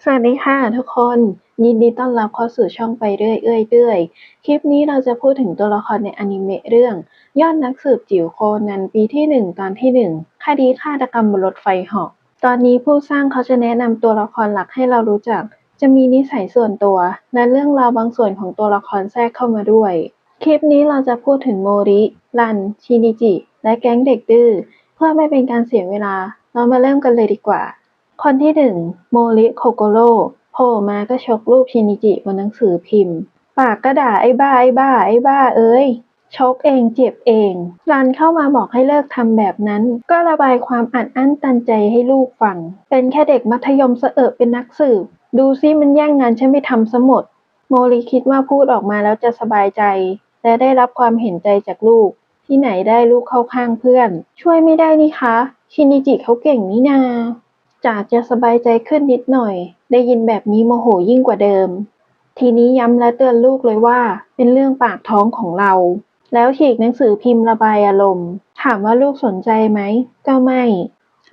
สวัสดีค่ะทุกคนยินดีต้อนรับเข้าสู่ช่องไปเรื่อยเอื้อยเรื่อยคลิปนี้เราจะพูดถึงตัวละครในอนิเมะเรื่องยอดนักสืบจิ๋วโคนันปีที่1ตอนที่1คดีฆาตกรรมบนรถไฟเหาะตอนนี้ผู้สร้างเขาจะแนะนำตัวละครหลักให้เรารู้จักจะมีนิสัยส่วนตัวและเรื่องราวบางส่วนของตัวละครแทรกเข้ามาด้วยคลิปนี้เราจะพูดถึงโมริรันชินิจิและแก๊งเด็กดื้อเพื่อไม่เป็นการเสียเวลาเรามาเริ่มกันเลยดีกว่า คนที่หนึ่งโมริโคโกโร่โผล่มาก็ชกรูปชินิจิบนหนังสือพิมพ์ปากก็ด่าไอ้บ้าไอ้บ้าไอ้บ้าเอ้ยชกเองเจ็บเองรันเข้ามาบอกให้เลิกทำแบบนั้นก็ระบายความอัดอั้นตันใจให้ลูกฟังเป็นแค่เด็กมัธยมเสอะเป็นนักสืบดูซิมันแย่งงานฉันไม่ทำซะหมดโมริคิดว่าพูดออกมาแล้วจะสบายใจและได้รับความเห็นใจจากลูกที่ไหนได้ลูกเข้าข้างเพื่อนช่วยไม่ได้นี่คะชินิจิเขาเก่งนี่นา จากจะสบายใจขึ้นนิดหน่อยได้ยินแบบนี้โมโหยิ่งกว่าเดิมทีนี้ย้ำและเตือนลูกเลยว่าเป็นเรื่องปากท้องของเราแล้วฉีกหนังสือพิมพ์ระบายอารมณ์ถามว่าลูกสนใจไหมก็ไม่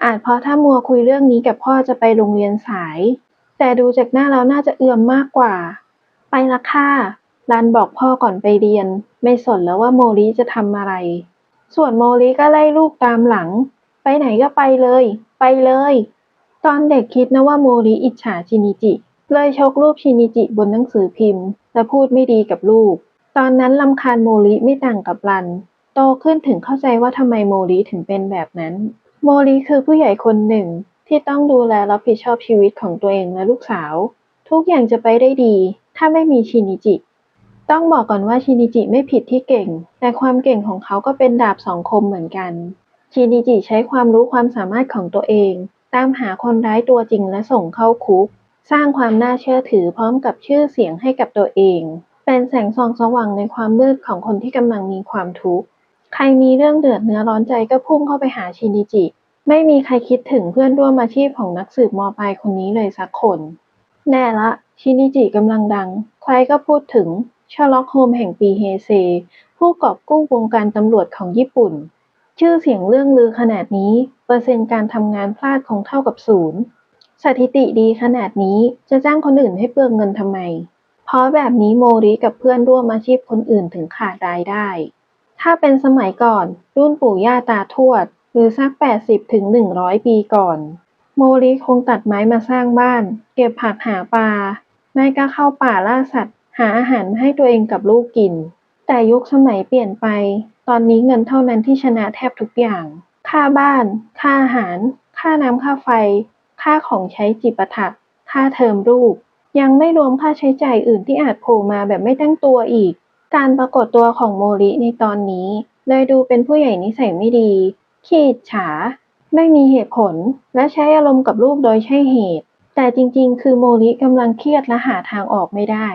อาจเพราะถ้ามัวคุยเรื่องนี้กับพ่อจะไปโรงเรียนสายแต่ดูจากหน้าแล้วน่าจะเอื่อมมากกว่าไปละค่ะรันบอกพ่อก่อนไปเรียนไม่สนแล้วว่าโมริจะทำอะไรส่วนโมริก็ไล่ลูกตามหลังไปไหนก็ไปเลยไปเลย ตอนเด็กคิดนะว่าโมริอิจฉาชินิจิเลยชกรูปชินิจิบนหนังสือพิมพ์และพูดไม่ดีกับลูกตอนนั้นรำคาญโมริไม่ต่างกับรันโตขึ้นถึงเข้าใจว่าทำไมโมริถึงเป็นแบบนั้นโมริคือผู้ใหญ่คนหนึ่งที่ต้องดูแลรับผิดชอบชีวิตของตัวเองและลูกสาวทุกอย่างจะไปได้ดีถ้าไม่มีชินิจิต้องบอกก่อนว่าชินิจิไม่ผิดที่เก่งแต่ความเก่งของเขาก็เป็นดาบสองคมเหมือนกันชินิจิใช้ความรู้ความสามารถของตัวเอง ตามหาคนร้ายตัวจริงและส่งเข้าคุกสร้างความน่าเชื่อถือพร้อมกับชื่อเสียงให้กับตัวเองเป็นแสงส่องสว่างในความมืดของคนที่กำลังมีความทุกข์ใครมีเรื่องเดือดเนื้อร้อนใจก็พุ่งเข้าไปหาชินิจิไม่มีใครคิดถึงเพื่อนร่วมอาชีพของนักสืบม.ปลายคนนี้เลยสักคนแน่ละชินิจิกำลังดังใครก็พูดถึงเชอร์ล็อกโฮมส์แห่งปีเฮเซผู้กอบกู้วงการตำรวจของญี่ปุ่น ชื่อเสียงเรื่องลือขนาดนี้เปอร์เซ็นต์การทำงานพลาดคงเท่ากับศูนย์สถิติดีขนาดนี้จะจ้างคนอื่นให้เปลืองเงินทำไมเพราะแบบนี้โมริกับเพื่อนร่วมอาชีพคนอื่นถึงขาดรายได้ถ้าเป็นสมัยก่อนรุ่นปู่ย่าตาทวดหรือสัก80ถึง100ปีก่อนโมริคงตัดไม้มาสร้างบ้านเก็บผักหาปลาไม่ก็เข้าป่าล่าสัตว์หาอาหารมาให้ตัวเองกับลูกกิน แต่ยุคสมัยเปลี่ยนไป ตอนนี้เงินเท่านั้นที่ชนะแทบทุกอย่าง ค่าบ้าน ค่าอาหาร ค่าน้ำค่าไฟ ค่าของใช้จิปาถะค่าเทอมลูก ยังไม่รวมค่าใช้จ่ายอื่นที่อาจโผล่มาแบบไม่ตั้งตัวอีก การปรากฏตัวของโมริในตอนนี้เลยดูเป็นผู้ใหญ่นิสัยไม่ดีขี้อิจฉา ไม่มีเหตุผล และใช้อารมณ์กับลูกโดยใช่เหตุ แต่จริงๆคือโมริกำลังเครียดและหาทางออกไม่ได้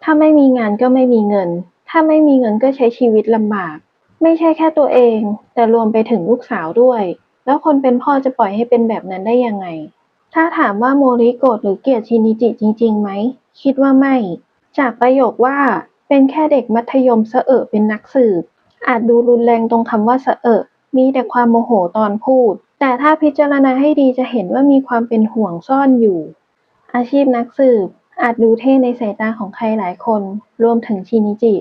ถ้าไม่มีงานก็ไม่มีเงิน ถ้าไม่มีเงินก็ใช้ชีวิตลำบาก ไม่ใช่แค่ตัวเองแต่รวมไปถึงลูกสาวด้วยแล้วคนเป็นพ่อจะปล่อยให้เป็นแบบนั้นได้ยังไงถ้าถามว่าโมริโกรธหรือเกลียดชินิจิจริงๆไหมคิดว่าไม่จากประโยคว่าเป็นแค่เด็กมัธยมเสอะเป็นนักสืบอาจดูรุนแรงตรงคำว่าเสอะมีแต่ความโมโหตอนพูดแต่ถ้าพิจารณาให้ดีจะเห็นว่ามีความเป็นห่วงซ่อนอยู่อาชีพนักสืบอาจดูเท่ในสายตาของใครหลายคนรวมถึงชินิจิ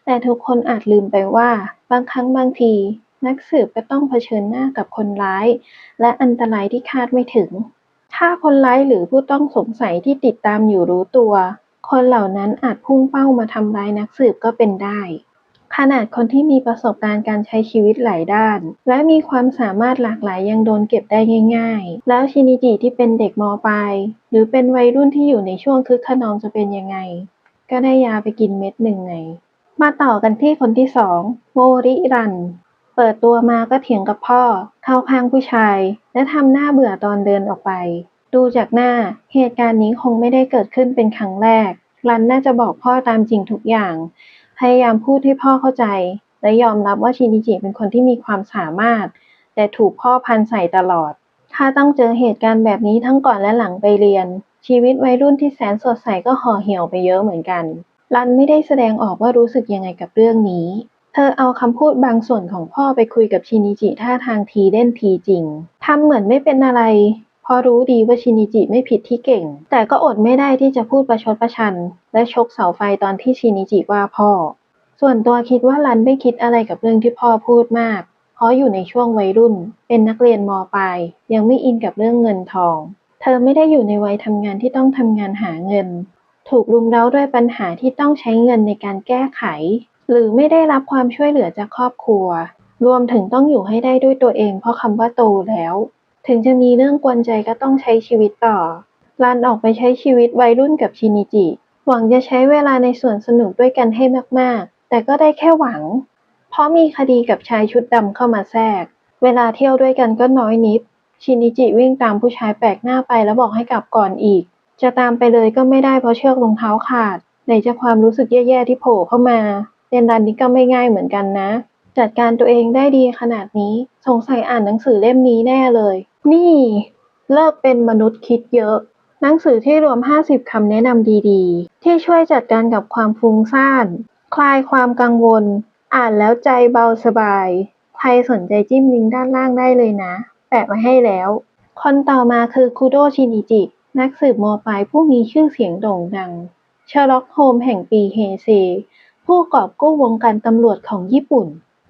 แต่ทุกคนอาจลืมไปว่าบางครั้งบางทีนักสืบก็ต้องเผชิญหน้ากับคนร้ายและอันตรายที่คาดไม่ถึงถ้าคนร้ายหรือผู้ต้องสงสัยที่ติดตามอยู่รู้ตัวคนเหล่านั้นอาจพุ่งเป้ามาทำร้ายนักสืบก็เป็นได้ขนาดคนที่มีประสบการณ์การใช้ชีวิตหลายด้านและมีความสามารถหลากหลายยังโดนเก็บได้ง่ายๆแล้วชินิจิที่เป็นเด็กม.ปลายหรือเป็นวัยรุ่นที่อยู่ในช่วงคึกคะนองจะเป็นยังไงก็ได้ยาไปกินเม็ดหนึ่งไง มาต่อกันที่คนที่สองโมริรันเปิดตัวมาก็เถียงกับพ่อเข้าข้างผู้ชายและทำหน้าเบื่อตอนเดินออกไปดูจากหน้าเหตุการณ์นี้คงไม่ได้เกิดขึ้นเป็นครั้งแรกรันน่าจะบอกพ่อตามจริงทุกอย่างพยายามพูดให้พ่อเข้าใจและยอมรับว่าชินิจิเป็นคนที่มีความสามารถแต่ถูกพ่อพันใส่ตลอดถ้าต้องเจอเหตุการณ์แบบนี้ทั้งก่อนและหลังไปเรียนชีวิตวัยรุ่นที่แสนสดใสก็ห่อเหี่ยวไปเยอะเหมือนกัน รันไม่ได้แสดงออกว่ารู้สึกยังไงกับเรื่องนี้ เธอเอาคำพูดบางส่วนของพ่อไปคุยกับชินิจิท่าทางทีเล่นทีจริง ทำเหมือนไม่เป็นอะไร เพราะรู้ดีว่าชินิจิไม่ผิดที่เก่งแต่ก็อดไม่ได้ที่จะพูดประชดประชันและชกเสาไฟตอนที่ชินิจิว่าพ่อส่วนตัวคิดว่ารันไม่คิดอะไรกับเรื่องที่พ่อพูดมากเพราะอยู่ในช่วงวัยรุ่นเป็นนักเรียนม.ปลายยังไม่อินกับเรื่องเงินทองเธอไม่ได้อยู่ในวัยทำงานที่ต้องทำงานหาเงินถูกรุมเร้าด้วยปัญหาที่ต้องใช้เงินในการแก้ไขหรือไม่ได้รับความช่วยเหลือจากครอบครัวรวมถึงต้องอยู่ให้ได้ด้วยตัวเองเพราะคำว่าโตแล้วถึงจะมีเรื่องกวนใจก็ต้องใช้ชีวิตต่อรันออกไปใช้ชีวิตวัยรุ่นกับชินิจิหวังจะใช้เวลาในสวนสนุกด้วยกันให้มากๆแต่ก็ได้แค่หวังเพราะมีคดีกับชายชุดดำเข้ามาแทรกเวลาเที่ยวด้วยกันก็น้อยนิดชินิจิวิ่งตามผู้ชายแปลกหน้าไปแล้วบอกให้กลับก่อนอีกจะตามไปเลยก็ไม่ได้เพราะเชือกรองเท้าขาดไหนจะความรู้สึกแย่ๆที่โผล่เข้ามาเป็นรันนี้ก็ไม่ง่ายเหมือนกันนะจัดการตัวเองได้ดีขนาดนี้สงสัยอ่านหนังสือเล่มนี้แน่เลยนี่เลิกเป็นมนุษย์คิดเยอะหนังสือที่รวม50คำแนะนำดีๆที่ช่วยจัดการกับความฟุ้งซ่านคลายความกังวลอ่านแล้วใจเบาสบายใครสนใจจิ้มลิงก์ด้านล่างได้เลยนะแปะมาให้แล้วคนต่อมาคือคุโดชินิจินักสืบม.ปลายผู้มีชื่อเสียงโด่งดังเชอร์ล็อกโฮมส์แห่งปีเฮเซผู้กอบกู้วงการตำรวจของญี่ปุ่น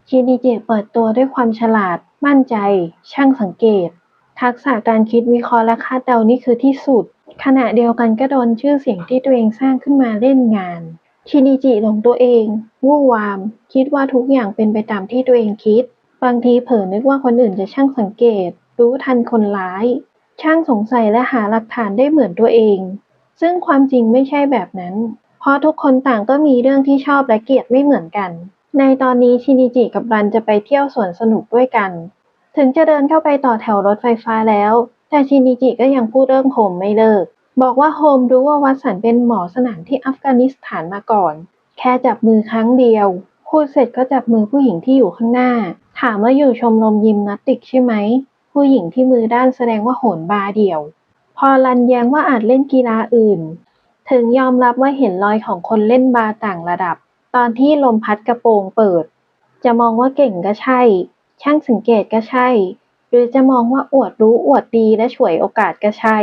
ชินิจิเปิดตัวด้วยความฉลาดมั่นใจช่างสังเกตทักษะการคิดวิเคราะห์และคาดเดานี่คือที่สุดขณะเดียวกันก็โดนชื่อเสียงที่ตัวเองสร้างขึ้นมาเล่นงานชินิจิหลงตัวเองวู่วามคิดว่าทุกอย่างเป็นไปตามที่ตัวเองคิดบางทีเผลอนึกว่าคนอื่นจะช่างสังเกตรู้ทันคนร้ายช่างสงสัยและหาหลักฐานได้เหมือนตัวเองซึ่งความจริงไม่ใช่แบบนั้นเพราะทุกคนต่างก็มีเรื่องที่ชอบและเกลียดไม่เหมือนกันในตอนนี้ชินิจิกับรันจะไปเที่ยวสวนสนุกด้วยกันถึงจะเดินเข้าไปต่อแถวรถไฟฟ้าแล้วแต่ชินิจิก็ยังพูดเรื่องโฮมไม่เลิกบอกว่าโฮมรู้ว่าวัตสันเป็นหมอสนามที่อัฟกานิสถานมาก่อนแค่จับมือครั้งเดียวพูดเสร็จก็จับมือผู้หญิงที่อยู่ข้างหน้าถามว่าอยู่ชมรมยิมนาสติกใช่ไหมผู้หญิงที่มือด้านแสดงว่าโหนบาร์เดี่ยวพอรันแย้งว่าอาจเล่นกีฬาอื่นถึงยอมรับว่าเห็นรอยของคนเล่นบาร์ต่างระดับตอนที่ลมพัดกระโปรงเปิดจะมองว่าเก่งก็ใช่ช่างสังเกตก็ใช่หรือจะมองว่าอวดรู้อวดดีและฉวยโอกาสก็ใช่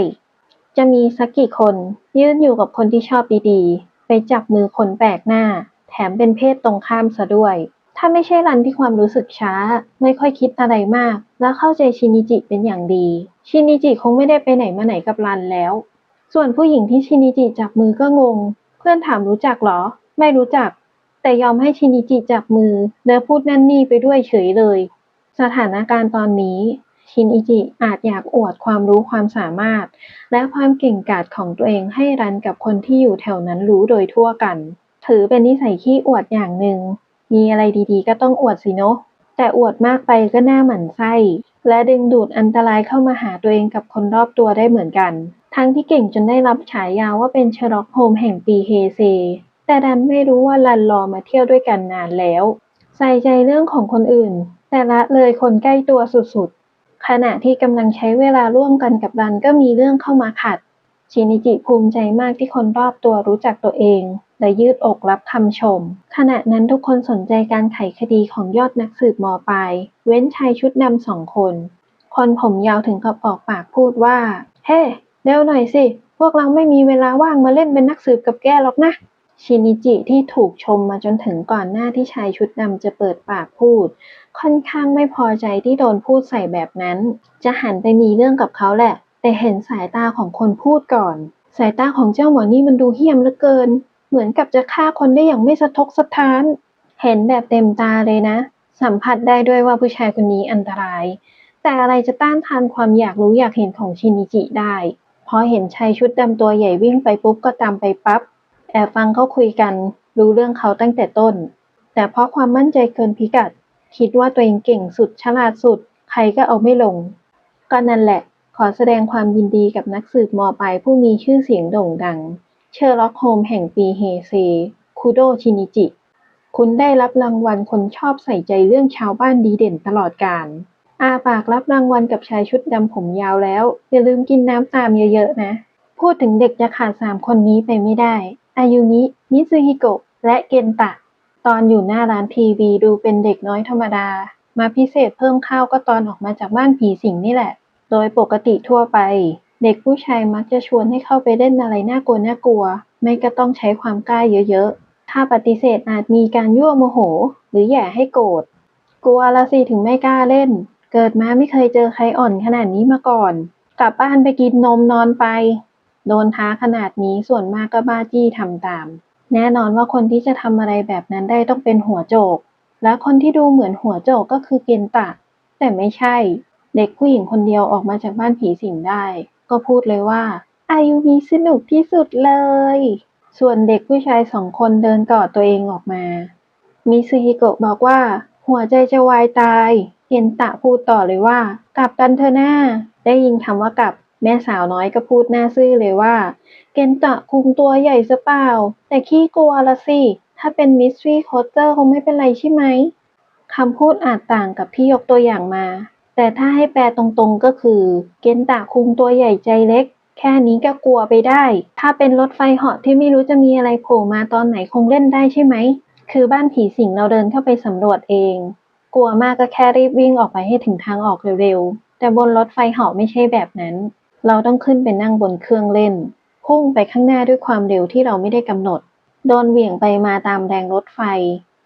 จะมีสักกี่คนยืนอยู่กับคนที่ชอบดีๆไปจับมือคนแปลกหน้าแถมเป็นเพศตรงข้ามซะด้วยถ้าไม่ใช่รันที่ความรู้สึกช้าไม่ค่อยคิดอะไรมากแล้วเข้าใจชินิจิเป็นอย่างดีชินิจิคงไม่ได้ไปไหนมาไหนกับรันแล้วส่วนผู้หญิงที่ชินิจิจับมือก็งงเพื่อนถามรู้จักเหรอไม่รู้จักแต่ยอมให้ชินิจิจับมือและพูดนั่นนี่ไปด้วยเฉยเลยสถานการณ์ตอนนี้ชินิจิอาจอยากอวดความรู้ความสามารถและความเก่งกาจของตัวเองให้รันกับคนที่อยู่แถวนั้นรู้โดยทั่วกันถือเป็นนิสัยขี้อวดอย่างหนึ่งมีอะไรดีๆก็ต้องอวดสิเนาะแต่อวดมากไปก็น่าหมั่นไส้และดึงดูดอันตรายเข้ามาหาตัวเองกับคนรอบตัวได้เหมือนกันทั้งที่เก่งจนได้รับฉายาว่าเป็นเชอร์ล็อกโฮมส์แห่งปีเฮเซแต่ดันไม่รู้ว่ารันรอมาเที่ยวด้วยกันนานแล้วใส่ใจเรื่องของคนอื่นแต่ละเลยคนใกล้ตัวสุดๆขณะที่กำลังใช้เวลาร่วมกันกับรันก็มีเรื่องเข้ามาขัดชินิจิภูมิใจมากที่คนรอบตัวรู้จักตัวเองและยืดอกรับคำชมขณะนั้นทุกคนสนใจการไขคดีของยอดนักสืบม.ปลายเว้นชายชุดดำ2 คนคนผมยาวถึงกับออกปากพูดว่าเฮ้เร็วหน่อยสิพวกเราไม่มีเวลาว่างมาเล่นเป็นนักสืบกับแกหรอกนะชินิจิที่ถูกชมมาจนถึงก่อนหน้าที่ชายชุดดำจะเปิดปากพูดค่อนข้างไม่พอใจที่โดนพูดใส่แบบนั้นจะหันไปมีเรื่องกับเขาแหละแต่เห็นสายตาของคนพูดก่อนสายตาของเจ้าหมอนี่มันดูเหี้ยมเหลือเกินเหมือนกับจะฆ่าคนได้อย่างไม่สะทกสะท้านเห็นแบบเต็มตาเลยนะสัมผัสได้ด้วยว่าผู้ชายคนนี้อันตรายแต่อะไรจะต้านทานความอยากรู้อยากเห็นของชินิจิได้พอเห็นชายชุดดำตัวใหญ่วิ่งไปปุ๊บก็ตามไปปั๊บแอบฟังเขาคุยกันรู้เรื่องเขาตั้งแต่ต้นแต่เพราะความมั่นใจเกินพิกัดคิดว่าตัวเองเก่งสุดฉลาดสุดใครก็เอาไม่ลงก็นั่นแหละขอแสดงความยินดีกับนักสืบม.ปลายผู้มีชื่อเสียงโด่งดังเชอร์ล็อกโฮมส์แห่งปีเฮเซคุโดชินิจิคุณได้รับรางวัลคนชอบใส่ใจเรื่องชาวบ้านดีเด่นตลอดกาลอาปากรับรางวัลกับชายชุดดำผมยาวแล้วอย่าลืมกินน้ำตามเยอะๆนะพูดถึงเด็กจะขาด3 คนนี้ไปไม่ได้อายุมิมิซึฮิโกะและเกนตะตอนอยู่หน้าร้านทีวีดูเป็นเด็กน้อยธรรมดามาพิเศษเพิ่มข้าวก็ตอนออกมาจากบ้านผีสิงนี่แหละ โดยปกติทั่วไปเด็กผู้ชายมักจะชวนให้เข้าไปเล่นอะไรน่ากลัวไม่ก็ต้องใช้ความกล้าเยอะๆถ้าปฏิเสธอาจมีการยั่วโมโหหรือแหย่ให้โกรธกลัวละสิถึงไม่กล้าเล่นเกิดมาไม่เคยเจอใครอ่อนขนาดนี้มาก่อนกลับบ้านไปกินนมนอนไปโดนท้าขนาดนี้ส่วนมากก็บ้าจี้ทำตามแน่นอนว่าคนที่จะทำอะไรแบบนั้นได้ต้องเป็นหัวโจกและคนที่ดูเหมือนหัวโจกก็คือเกนตะแต่ไม่ใช่ เด็กผู้หญิงคนเดียวออกมาจากบ้านผีสิงได้ก็พูดเลยว่าอายุมีสนุกที่สุดเลยส่วนเด็กผู้ชาย2 คนเดินกอดตัวเองออกมามิซึฮิโกะบอกว่าหัวใจจะวายตายเคนตะพูดต่อเลยว่ากลับกันเถอะหน้าได้ยินคำว่ากลับแม่สาวน้อยก็พูดหน้าซื่อเลยว่าเคนตะคุงตัวใหญ่ซะเปล่าแต่ขี้กลัวละสิถ้าเป็นมิสทรีโคเจอร์คงไม่เป็นไรใช่ไหมคำพูดอาจต่างกับที่ยกตัวอย่างมา แต่ถ้าให้แปลตรงๆก็คือเกนตะคุงตัวใหญ่ใจเล็กแค่นี้ก็กลัวไปได้ถ้าเป็นรถไฟเหาะที่ไม่รู้จะมีอะไรโผล่มาตอนไหนคงเล่นได้ใช่ไหมคือบ้านผีสิงเราเดินเข้าไปสำรวจเองกลัวมากก็แค่รีบวิ่งออกไปให้ถึงทางออกเร็วๆแต่บนรถไฟเหาะไม่ใช่แบบนั้นเราต้องขึ้นไปนั่งบนเครื่องเล่นพุ่งไปข้างหน้าด้วยความเร็วที่เราไม่ได้กำหนดโดนเหวี่ยงไปมาตามแรงรถไฟ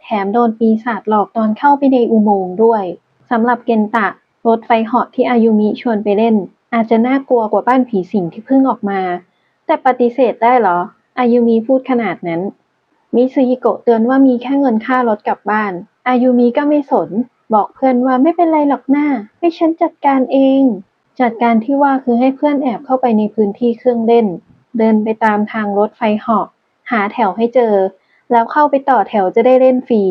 แถมโดนปีศาจหลอกตอนเข้าไปในอุโมงค์ด้วยสำหรับเกนตะ รถไฟเหาะที่อายุมิชวนไปเล่นอาจจะน่ากลัวกว่าบ้านผีสิงที่เพิ่งออกมาแต่ปฏิเสธได้เหรออายุมิพูดขนาดนั้นมิซึฮิโกะเตือนว่ามีแค่เงินค่ารถกลับบ้านอายุมิก็ไม่สนบอกเพื่อนว่าไม่เป็นไรหรอกหน้าให้ฉันจัดการเองจัดการที่ว่าคือให้เพื่อนแอบเข้าไปในพื้นที่เครื่องเล่นเดินไปตามทางรถไฟเหาะหาแถวให้เจอแล้วเข้าไปต่อแถวจะได้เล่นฟรี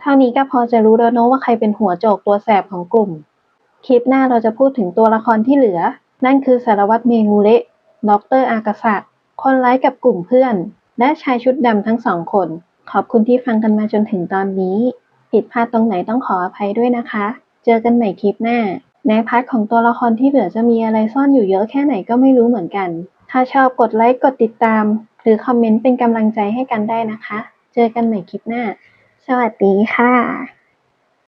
เท่านี้ก็พอจะรู้แล้วเนอะว่าใครเป็นหัวโจกตัวแสบของกลุ่ม คลิปหน้าเราจะพูดถึงตัวละครที่เหลือ นั่นคือสารวัตรเมงูเระด็อกเตอร์อากาสะคนร้ายกับกลุ่มเพื่อน และชายชุดดำทั้ง2 คน ขอบคุณที่ฟังกันมาจนถึงตอนนี้ ผิดพลาดตรงไหนต้องขออภัยด้วยนะคะ เจอกันใหม่คลิปหน้า ในพาร์ทของตัวละครที่เหลือจะมีอะไรซ่อนอยู่เยอะแค่ไหนก็ไม่รู้เหมือนกัน ถ้าชอบกดไลค์กดติดตาม หรือคอมเมนต์เป็นกำลังใจให้กันได้นะคะ เจอกันใหม่คลิปหน้า สวัสดีค่ะ